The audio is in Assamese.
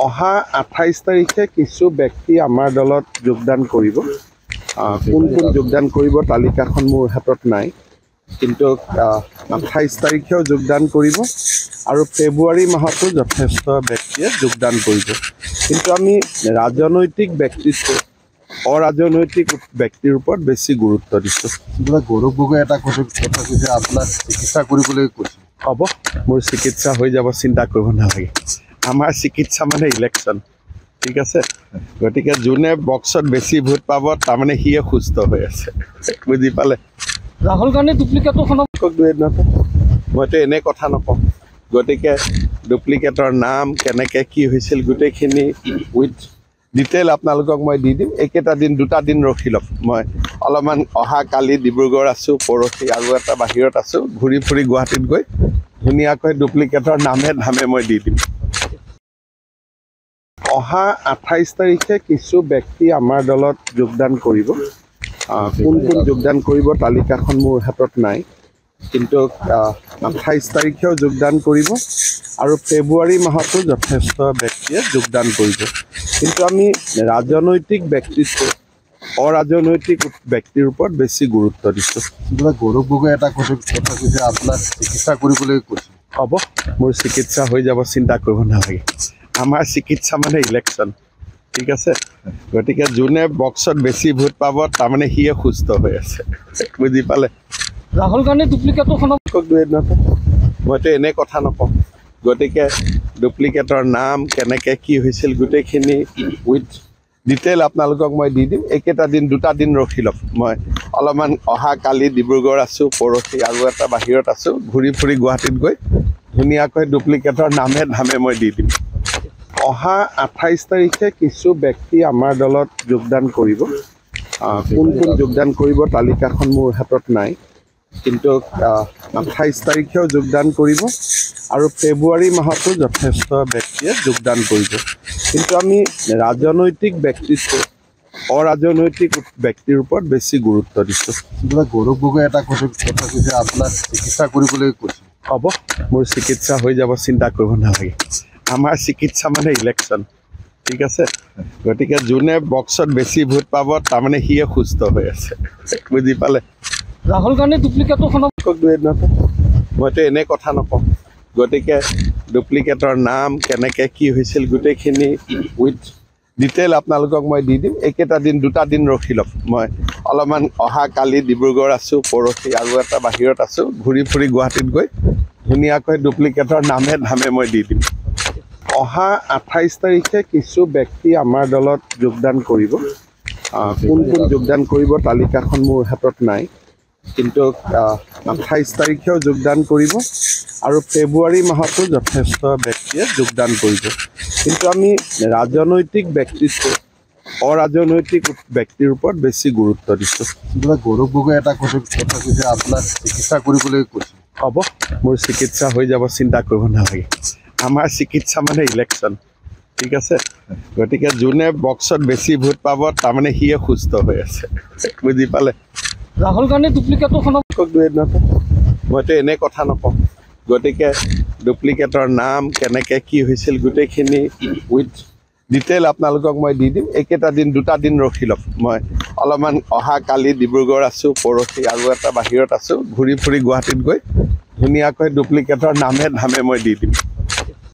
অহা 28 তাৰিখে কিছু ব্যক্তি আমাৰ দলত যোগদান কৰিব। কোন কোন যোগদান কৰিব তালিকাখন মোৰ হাতত নাই, কিন্তু 28 তাৰিখেও যোগদান কৰিব আৰু ফেব্ৰুৱাৰী মাহতো যথেষ্ট ব্যক্তিয়ে যোগদান কৰিব। কিন্তু আমি ৰাজনৈতিক ব্যক্তিত্ব অৰাজনৈতিক ব্যক্তিৰ ওপৰত বেছি গুৰুত্ব দিছোঁ। গৌৰৱ গগৈ এটা কথা কৈছে, আপোনাক চিকিৎসা কৰিবলৈ কৈছে। হ'ব, মোৰ চিকিৎসা হৈ যাব, চিন্তা কৰিব নালাগে। আমাৰ চিকিৎসা মানে ইলেকশ্যন, ঠিক আছে। গতিকে যোনে বক্সত বেছি ভোট পাব তাৰমানে সিয়ে সুস্থ হৈ আছে, বুজি পালে। ৰাহুল গান্ধী ডুপ্লিকেটখনক মইতো এনে কথা নকওঁ। গতিকে ডুপ্লিকেটৰ নাম কেনেকৈ কি হৈছিল গোটেইখিনি উইথ ডিটেইল আপোনালোকক মই দি দিম। এইকেইটা দিন 2টা দিন ৰখি লওক। মই অলপমান অহা কালি ডিব্ৰুগড় আছোঁ, পৰহি আৰু এটা বাহিৰত আছোঁ, ঘূৰি ফুৰি গুৱাহাটীত গৈ ধুনীয়াকৈ ডুপ্লিকেটৰ নামে ধামে মই দি দিম। অহা 28 তাৰিখে কিছু ব্যক্তি আমাৰ দলত যোগদান কৰিব। কোন কোন যোগদান কৰিব তালিকাখন মোৰ হাতত নাই, কিন্তু 28 তাৰিখেও যোগদান কৰিব আৰু ফেব্ৰুৱাৰী মাহতো যথেষ্ট ব্যক্তিয়ে যোগদান কৰিব। কিন্তু আমি ৰাজনৈতিক ব্যক্তিত্ব অৰাজনৈতিক ব্যক্তিৰ ওপৰত বেছি গুৰুত্ব দিছোঁ। গৌৰৱ গগৈ এটা কথা কৈছে, আপোনাক চিকিৎসা কৰিবলৈ কৈছে। হ'ব, মোৰ চিকিৎসা হৈ যাব, চিন্তা কৰিব নালাগে। আমাৰ চিকিৎসা মানে ইলেকশ্যন, ঠিক আছে। গতিকে যোনে বক্সত বেছি ভোট পাব তাৰমানে সিয়ে সুস্থ হৈ আছে, বুজি পালে। ৰাহুল গান্ধী ডুপ্লিকেটখনক মইতো এনে কথা নকওঁ। গতিকে ডুপ্লিকেটৰ নাম কেনেকৈ কি হৈছিল গোটেইখিনি উইথ ডিটেইল আপোনালোকক মই দি দিম। এইকেইটা দিন 2টা দিন ৰখি লওক। মই অলপমান অহা কালি ডিব্ৰুগড় আছোঁ, পৰহি আৰু এটা বাহিৰত আছোঁ, ঘূৰি ফুৰি গুৱাহাটীত গৈ ধুনীয়াকৈ ডুপ্লিকেটৰ নামে ধামে মই দি দিম। অহা 28 তাৰিখে কিছু ব্যক্তি আমাৰ দলত যোগদান কৰিব। কোন কোন যোগদান কৰিব তালিকাখন মোৰ হাতত নাই, কিন্তু 28 তাৰিখেও যোগদান কৰিব আৰু ফেব্ৰুৱাৰী মাহতো যথেষ্ট ব্যক্তিয়ে যোগদান কৰিব। কিন্তু আমি ৰাজনৈতিক ব্যক্তিত্ব অৰাজনৈতিক ব্যক্তিৰ ওপৰত বেছি গুৰুত্ব দিছোঁ। গৌৰৱ গগৈ এটা কথা কৈছে, আপোনাক চিকিৎসা কৰিবলৈ কৈছে। হ'ব, মোৰ চিকিৎসা হৈ যাব, চিন্তা কৰিব নালাগে। আমাৰ চিকিৎসা মানে ইলেকশ্যন, ঠিক আছে। গতিকে যোনে বক্সত বেছি ভোট পাব তাৰমানে সিয়ে সুস্থ হৈ আছে, বুজি পালে। ৰাহুল গান্ধী ডুপ্লিকেটখনক মইতো এনে কথা নকওঁ। গতিকে ডুপ্লিকেটৰ নাম কেনেকৈ কি হৈছিল গোটেইখিনি উইথ ডিটেইল আপোনালোকক মই দি দিম। এইকেইটা দিন 2টা দিন ৰখি লওক। মই অলপমান অহা কালি ডিব্ৰুগড় আছোঁ, পৰহি আৰু এটা বাহিৰত আছোঁ, ঘূৰি ফুৰি গুৱাহাটীত গৈ ধুনীয়াকৈ ডুপ্লিকেটৰ নামে ধামে মই দি দিম। অহা 28 তাৰিখে কিছু ব্যক্তি আমাৰ দলত যোগদান কৰিব। কোন কোন যোগদান কৰিব তালিকাখন মোৰ হাতত নাই, কিন্তু 28 তাৰিখেও যোগদান কৰিব আৰু ফেব্ৰুৱাৰী মাহতো যথেষ্ট ব্যক্তিয়ে যোগদান কৰিব। কিন্তু আমি ৰাজনৈতিক ব্যক্তিত্ব অৰাজনৈতিক ব্যক্তিৰ ওপৰত বেছি গুৰুত্ব দিছোঁ। গৌৰৱ গগৈ এটা কথা কৈছে, আপোনাক চিকিৎসা কৰিবলৈ কৈছে। হ'ব, মোৰ চিকিৎসা হৈ যাব, চিন্তা কৰিব নালাগে। আমাৰ চিকিৎসা মানে ইলেকশ্যন, ঠিক আছে। গতিকে যোনে বক্সত বেছি ভোট পাব তাৰমানে সিয়ে সুস্থ হৈ আছে, বুজি পালে। ৰাহুল গান্ধী ডুপ্লিকেটখনক মইতো এনে কথা নকওঁ। গতিকে ডুপ্লিকেটৰ নাম কেনেকৈ কি হৈছিল গোটেইখিনি উইথ ডিটেইল আপোনালোকক মই দি দিম। এইকেইটা দিন 2টা দিন ৰখি লওক। মই অলপমান অহা কালি ডিব্ৰুগড় আছোঁ, পৰহি আৰু এটা বাহিৰত আছোঁ, ঘূৰি ফুৰি গুৱাহাটীত গৈ ধুনীয়াকৈ ডুপ্লিকেটৰ নামে ধামে মই দি দিম।